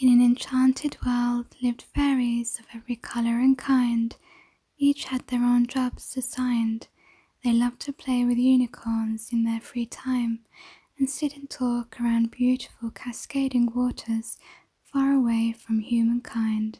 In an enchanted world lived fairies of every colour and kind. Each had their own jobs assigned. They loved to play with unicorns in their free time and sit and talk around beautiful cascading waters far away from humankind.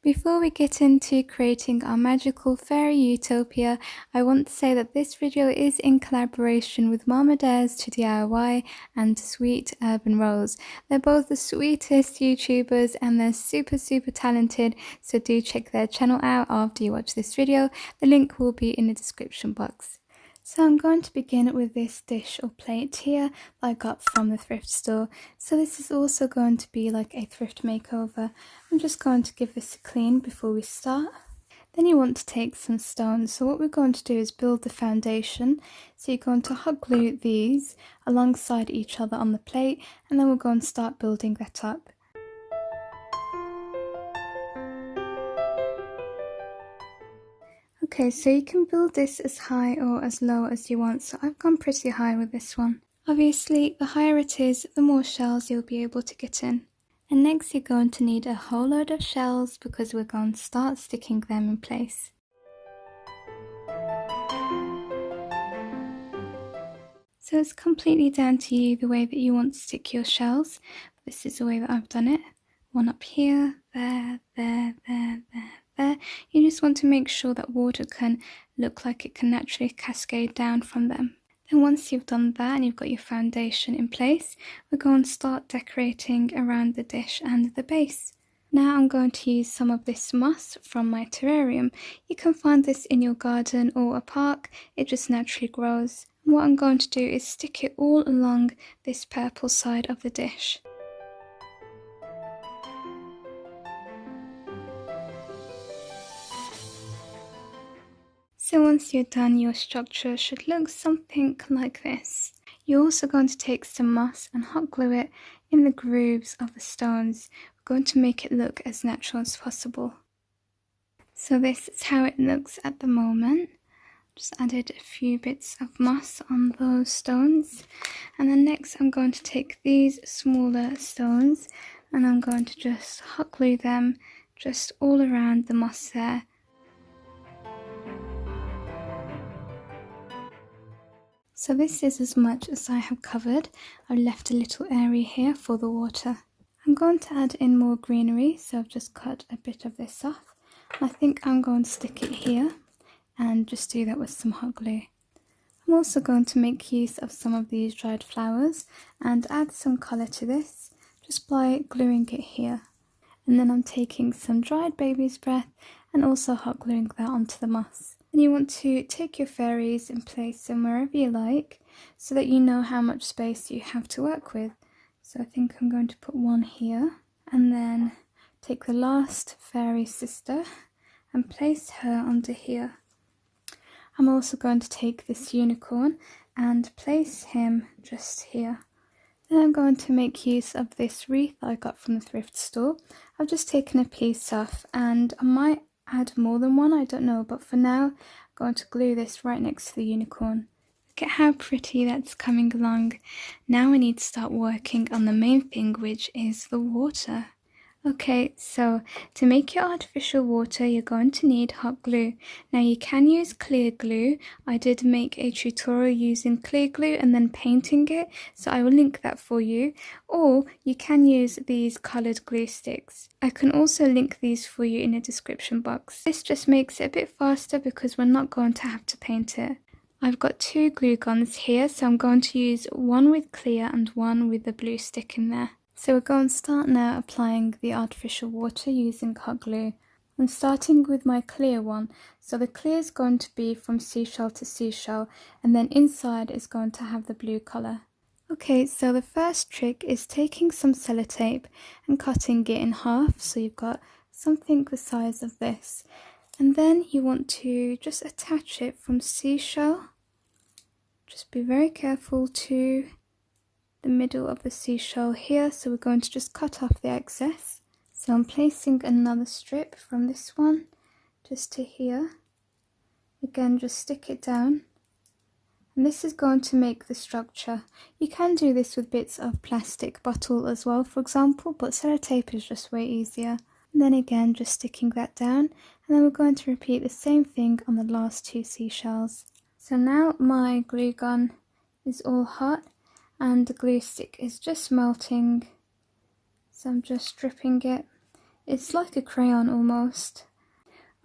Before we get into creating our magical fairy utopia, I want to say that this video is in collaboration with Mama Dares to DIY and Sweet Urban Rose. They're both the sweetest YouTubers and they're super talented, so do check their channel out after you watch this video. The link will be in the description box. So I'm going to begin with this dish or plate here that I got from the thrift store. So this is also going to be like a thrift makeover. I'm just going to give this a clean before we start. Then you want to take some stones. So what we're going to do is build the foundation. So you're going to hot glue these alongside each other on the plate, and then we're going to start building that up. Okay, so you can build this as high or as low as you want, so I've gone pretty high with this one. Obviously, the higher it is, the more shells you'll be able to get in. And next you're going to need a whole load of shells because we're going to start sticking them in place. So it's completely down to you the way that you want to stick your shells. This is the way that I've done it. One up here, there. You just want to make sure that water can look like it can naturally cascade down from them. Then once you've done that and you've got your foundation in place, we're going to start decorating around the dish and the base. Now I'm going to use some of this moss from my terrarium. You can find this in your garden or a park, it just naturally grows. And what I'm going to do is stick it all along this purple side of the dish. So once you're done, your structure should look something like this. You're also going to take some moss and hot glue it in the grooves of the stones. We're going to make it look as natural as possible. So this is how it looks at the moment. Just added a few bits of moss on those stones. And then next I'm going to take these smaller stones and I'm going to just hot glue them just all around the moss there. So this is as much as I have covered. I've left a little area here for the water. I'm going to add in more greenery, so I've just cut a bit of this off. I think I'm going to stick it here and just do that with some hot glue. I'm also going to make use of some of these dried flowers and add some colour to this just by gluing it here. And then I'm taking some dried baby's breath and also hot gluing that onto the moss. And you want to take your fairies and place them wherever you like so that you know how much space you have to work with. So I think I'm going to put one here and then take the last fairy sister and place her under here. I'm also going to take this unicorn and place him just here. Then I'm going to make use of this wreath I got from the thrift store. I've just taken a piece off and I might add more than one, I don't know, but for now I'm going to glue this right next to the unicorn. Look at how pretty that's coming along. Now we need to start working on the main thing, which is the water. Okay, so to make your artificial water you're going to need hot glue. Now you can use clear glue. I did make a tutorial using clear glue and then painting it, so I will link that for you. Or you can use these coloured glue sticks. I can also link these for you in the description box. This just makes it a bit faster because we're not going to have to paint it. I've got two glue guns here, so I'm going to use one with clear and one with the blue stick in there. So we're going to start now applying the artificial water using hot glue. I'm starting with my clear one. So the clear is going to be from seashell to seashell, and then inside is going to have the blue colour. Okay, so the first trick is taking some sellotape and cutting it in half so you've got something the size of this. And then you want to just attach it from seashell. Just be very careful to the middle of the seashell here, so we're going to just cut off the excess. So I'm placing another strip from this one just to here. Again, just stick it down and this is going to make the structure. You can do this with bits of plastic bottle as well, for example, but sellotape is just way easier. And then again, just sticking that down, and then we're going to repeat the same thing on the last 2 seashells. So now my glue gun is all hot and the glue stick is just melting, so I'm just dripping it. It's like a crayon almost.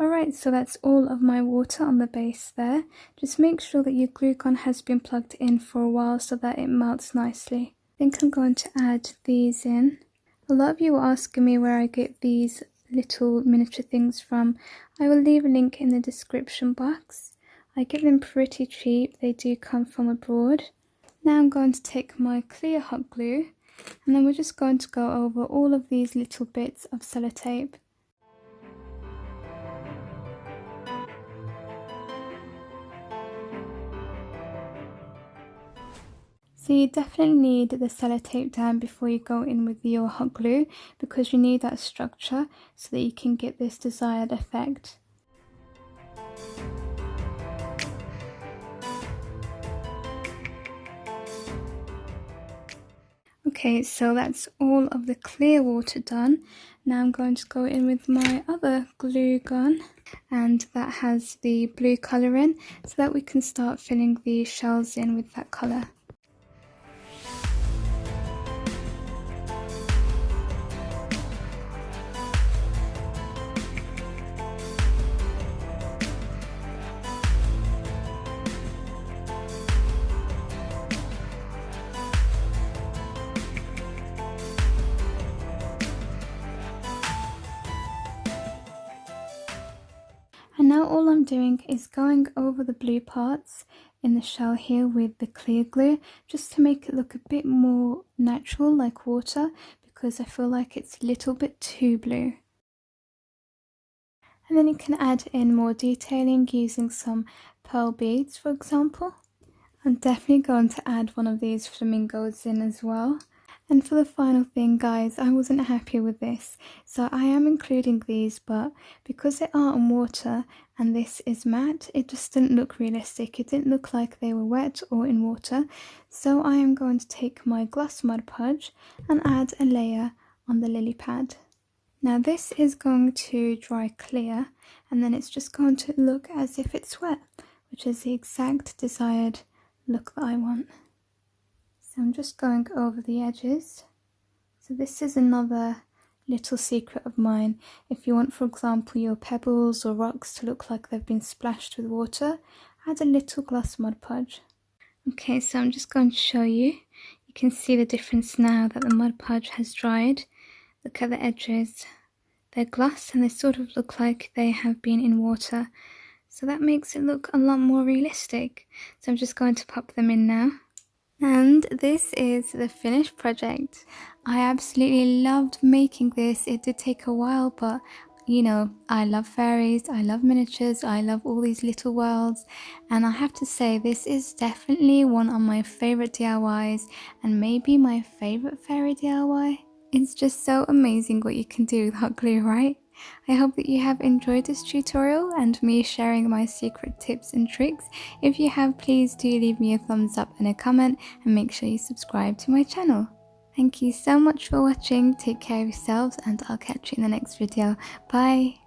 Alright, so that's all of my water on the base there. Just make sure that your glue gun has been plugged in for a while so that it melts nicely. I think I'm going to add these in. A lot of you are asking me where I get these little miniature things from. I will leave a link in the description box. I get them pretty cheap, they do come from abroad. Now I'm going to take my clear hot glue, and then we're just going to go over all of these little bits of sellotape. So you definitely need the sellotape down before you go in with your hot glue, because you need that structure so that you can get this desired effect. Okay, so that's all of the clear water done. Now I'm going to go in with my other glue gun, and that has the blue colour in, so that we can start filling the shells in with that colour. And now all I'm doing is going over the blue parts in the shell here with the clear glue, just to make it look a bit more natural, like water, because I feel like it's a little bit too blue. And then you can add in more detailing using some pearl beads, for example. I'm definitely going to add one of these flamingos in as well. And for the final thing, guys, I wasn't happy with this, so I am including these, but because they are on water and this is matte, it just didn't look realistic. It didn't look like they were wet or in water, so I am going to take my gloss Mod Podge and add a layer on the lily pad. Now this is going to dry clear, and then it's just going to look as if it's wet, which is the exact desired look that I want. So I'm just going over the edges. So this is another little secret of mine. If you want, for example, your pebbles or rocks to look like they've been splashed with water, add a little gloss Mod Podge. Okay, so I'm just going to show you. You can see the difference now that the Mod Podge has dried. Look at the edges. They're gloss and they sort of look like they have been in water. So that makes it look a lot more realistic. So I'm just going to pop them in now. And this is the finished project. I absolutely loved making this. It did take a while, but you know, I love fairies, I love miniatures, I love all these little worlds, and I have to say this is definitely one of my favourite DIYs, and maybe my favourite fairy DIY. It's just so amazing what you can do with hot glue, right? I hope that you have enjoyed this tutorial and me sharing my secret tips and tricks. If you have, please do leave me a thumbs up and a comment, and make sure you subscribe to my channel. Thank you so much for watching, take care of yourselves, and I'll catch you in the next video. Bye!